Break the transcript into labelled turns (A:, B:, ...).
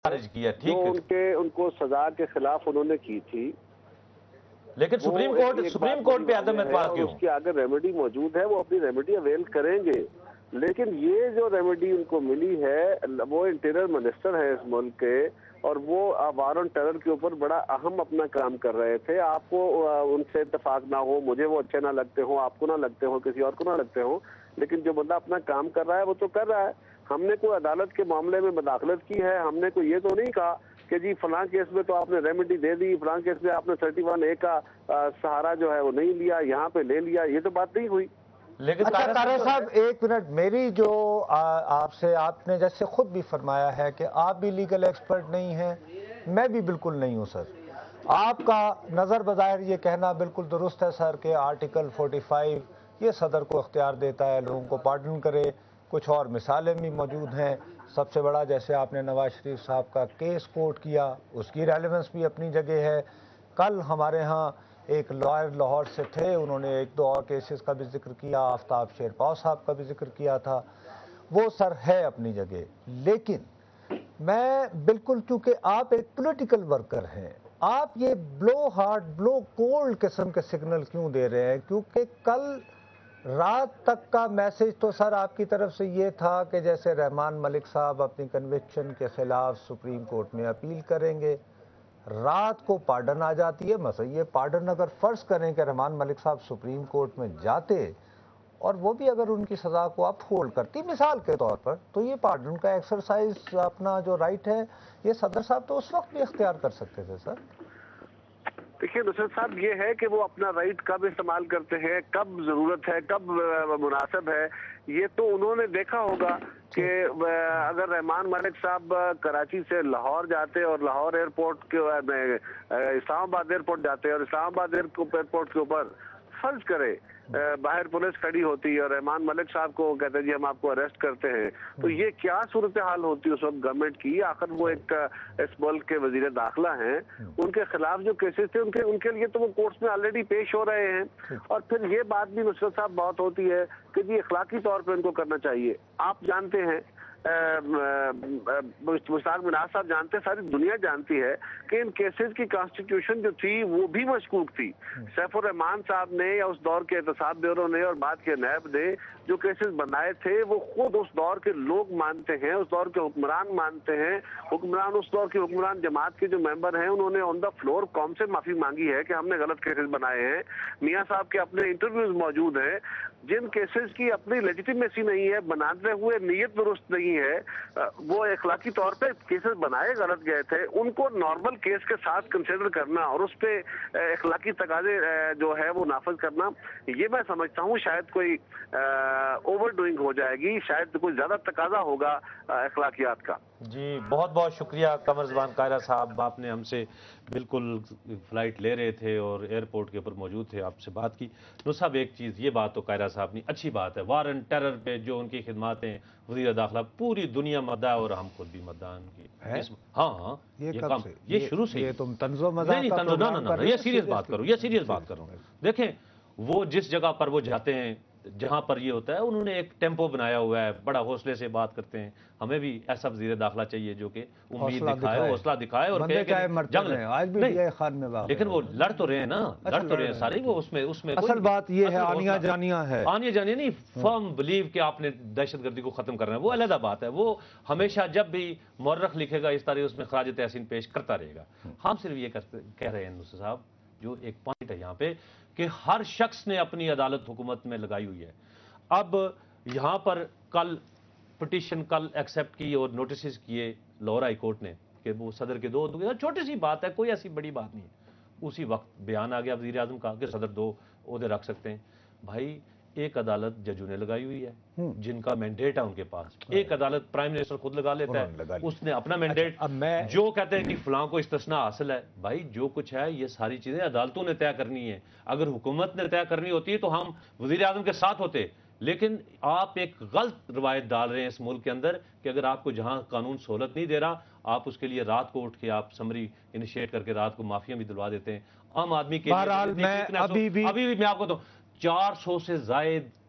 A: خارج کیا، ٹھیک ہے،
B: ان کو سزا کے خلاف انہوں نے کی تھی،
A: لیکن سپریم کورٹ پہ عدم اعتبار کیوں؟
B: اس کی اگر ریمیڈی موجود ہے وہ اپنی ریمیڈی اویل کریں گے، لیکن یہ جو ریمیڈی ان کو ملی ہے، وہ انٹیریئر منسٹر ہے اس ملک کے، اور وہ وار آن ٹیرر کے اوپر بڑا اہم اپنا کام کر رہے تھے. آپ کو ان سے اتفاق نہ ہو، مجھے وہ اچھے نہ لگتے ہوں، آپ کو نہ لگتے ہوں، کسی اور کو نہ لگتے ہوں، لیکن جو بندہ اپنا کام کر رہا ہے وہ تو کر رہا ہے. ہم نے کوئی عدالت کے معاملے میں مداخلت کی ہے؟ ہم نے کوئی یہ تو نہیں کہا کہ جی فلاں کیس میں تو آپ نے ریمیڈی دے دی، فلاں کیس میں آپ نے 31A کا سہارا جو ہے وہ نہیں لیا، یہاں پہ لے لیا، یہ تو بات نہیں ہوئی.
A: لیکن
C: اچھا طاہر صاحب ایک منٹ، میری جو آپ نے جیسے خود بھی فرمایا ہے کہ آپ بھی لیگل ایکسپرٹ نہیں ہیں، میں بھی بالکل نہیں ہوں سر. آپ کا نظر بظاہر یہ کہنا بالکل درست ہے سر کہ آرٹیکل 45 یہ صدر کو اختیار دیتا ہے لوگوں کو پارڈن کرے. کچھ اور مثالیں بھی موجود ہیں. سب سے بڑا جیسے آپ نے نواز شریف صاحب کا کیس کوٹ کیا، اس کی ریلیونس بھی اپنی جگہ ہے. کل ہمارے ہاں ایک لائر لاہور سے تھے، انہوں نے ایک دو اور کیسز کا بھی ذکر کیا، آفتاب شیرپاؤ صاحب کا بھی ذکر کیا تھا. وہ سر ہے اپنی جگہ، لیکن میں بالکل، چونکہ آپ ایک پولیٹیکل ورکر ہیں، آپ یہ بلو ہارڈ بلو کولڈ قسم کے سگنل کیوں دے رہے ہیں؟ کیونکہ کل رات تک کا میسج تو سر آپ کی طرف سے یہ تھا کہ جیسے رحمان ملک صاحب اپنی کنوکشن کے خلاف سپریم کورٹ میں اپیل کریں گے، رات کو پارڈن آ جاتی ہے. مثلا یہ پارڈن اگر فرض کریں کہ رحمان ملک صاحب سپریم کورٹ میں جاتے اور وہ بھی اگر ان کی سزا کو اپ ہولڈ کرتی مثال کے طور پر، تو یہ پارڈن کا ایکسرسائز اپنا جو رائٹ ہے یہ صدر صاحب تو اس وقت بھی اختیار کر سکتے تھے سر.
B: دیکھیے نصرت صاحب، یہ ہے کہ وہ اپنا رائٹ کب استعمال کرتے ہیں، کب ضرورت ہے، کب مناسب ہے، یہ تو انہوں نے دیکھا ہوگا کہ اگر رحمان ملک صاحب کراچی سے لاہور جاتے اور لاہور ایئرپورٹ کے اسلام آباد ایئرپورٹ جاتے اور اسلام آباد ایئرپورٹ کے اوپر فرض کرے باہر پولیس کھڑی ہوتی اور رحمان ملک صاحب کو کہتے جی ہم آپ کو اریسٹ کرتے ہیں، تو یہ کیا صورتحال ہوتی اس وقت گورنمنٹ کی؟ آخر وہ ایک اس ملک کے وزیر داخلہ ہیں، ان کے خلاف جو کیسز تھے ان کے لیے تو وہ کورٹس میں آلریڈی پیش ہو رہے ہیں. اور پھر یہ بات بھی نصرت صاحب بہت ہوتی ہے کہ جی اخلاقی طور پہ ان کو کرنا چاہیے. آپ جانتے ہیں، مشتاق مناز صاحب جانتے ہیں، ساری دنیا جانتی ہے کہ ان کیسز کی کانسٹیٹیوشن جو تھی وہ بھی مشکوک تھی. سیف الرحمان صاحب نے یا اس دور کے احتساب بیورو نے اور بعد کے نیب نے جو کیسز بنائے تھے وہ خود اس دور کے لوگ مانتے ہیں، اس دور کے حکمران مانتے ہیں. حکمران، اس دور کے حکمران جماعت کے جو ممبر ہیں، انہوں نے آن دا فلور قوم سے معافی مانگی ہے کہ ہم نے غلط کیسز بنائے ہیں. میاں صاحب کے اپنے انٹرویوز موجود ہیں. جن کیسز کی اپنی لیجیٹیمیسی نہیں ہے، بناتے ہوئے نیت درست نہیں ہے، وہ اخلاقی طور پہ کیسز بنائے غلط گئے تھے، ان کو نارمل کیس کے ساتھ کنسیڈر کرنا اور اس پہ اخلاقی تقاضے جو ہے وہ نافذ کرنا، یہ میں سمجھتا ہوں شاید کوئی اوور ڈوئنگ ہو جائے گی، شاید کوئی زیادہ تقاضا ہوگا اخلاقیات کا.
A: جی بہت بہت شکریہ قمر زمان قاہرہ صاحب، آپ نے ہم سے بالکل فلائٹ لے رہے تھے اور ایئرپورٹ کے اوپر موجود تھے، آپ سے بات کی. نو صاحب ایک چیز یہ بات تو قاہرہ صاحب نے اچھی بات ہے، وار اینڈ ٹیرر پہ جو ان کی خدمات ہیں وزیر داخلہ پوری دنیا مدعا اور ہم خود بھی مدعا ان کی. ہاں یہ کام یہ شروع سے
C: یہ تم طنز و مزاح
A: نہیں نہیں، یہ سیریس بات کرو، یہ سیریس بات کرو. دیکھیں وہ جس جگہ پر وہ جاتے ہیں جہاں پر یہ ہوتا ہے، انہوں نے ایک ٹیمپو بنایا ہوا ہے، بڑا حوصلے سے بات کرتے ہیں. ہمیں بھی ایسا وزیر داخلہ چاہیے جو کہ امید دکھائے، حوصلہ دکھائے اور جنگ لڑے. لیکن وہ لڑ تو رہے ہیں نا، لڑ تو رہے ہیں سارے. وہ اس میں
C: اصل بات یہ ہے آنیا جانیا ہے،
A: آنیا جانیا نہیں، فرم بلیو کہ آپ نے دہشت گردی کو ختم کرنا ہے، وہ علیحدہ بات ہے. وہ ہمیشہ جب بھی مورخ لکھے گا اس طرح اس میں خراج تحسین پیش کرتا رہے گا. ہم صرف یہ کہہ رہے ہیں نصر صاحب، جو ایک پوائنٹ ہے یہاں پہ کہ ہر شخص نے اپنی عدالت حکومت میں لگائی ہوئی ہے. اب یہاں پر کل پٹیشن کل ایکسیپٹ کی اور نوٹسز کیے لاہور ہائی کورٹ نے کہ وہ صدر کے دو چھوٹی سی بات ہے، کوئی ایسی بڑی بات نہیں ہے. اسی وقت بیان آ گیا وزیر اعظم کا کہ صدر 2 عہدے رکھ سکتے ہیں. بھائی ایک عدالت ججوں نے لگائی ہوئی ہے جن کا مینڈیٹ ہے ان کے پاس، ایک عدالت پرائم منسٹر خود لگا لیتا ہے، اس نے اپنا مینڈیٹ. جو کہتے ہیں کہ فلاں کو استثناء حاصل ہے، بھائی جو کچھ ہے یہ ساری چیزیں عدالتوں نے طے کرنی ہے. اگر حکومت نے طے کرنی ہوتی ہے تو ہم وزیر اعظم کے ساتھ ہوتے. لیکن آپ ایک غلط روایت ڈال رہے ہیں اس ملک کے اندر کہ اگر آپ کو جہاں قانون سہولت نہیں دے رہا، آپ اس کے لیے رات کو اٹھ کے آپ سمری انیشیٹ کر کے رات کو معافیاں بھی دلوا دیتے ہیں عام آدمی کے لیے. ابھی بھی میں آپ کو تو 400 سے زائد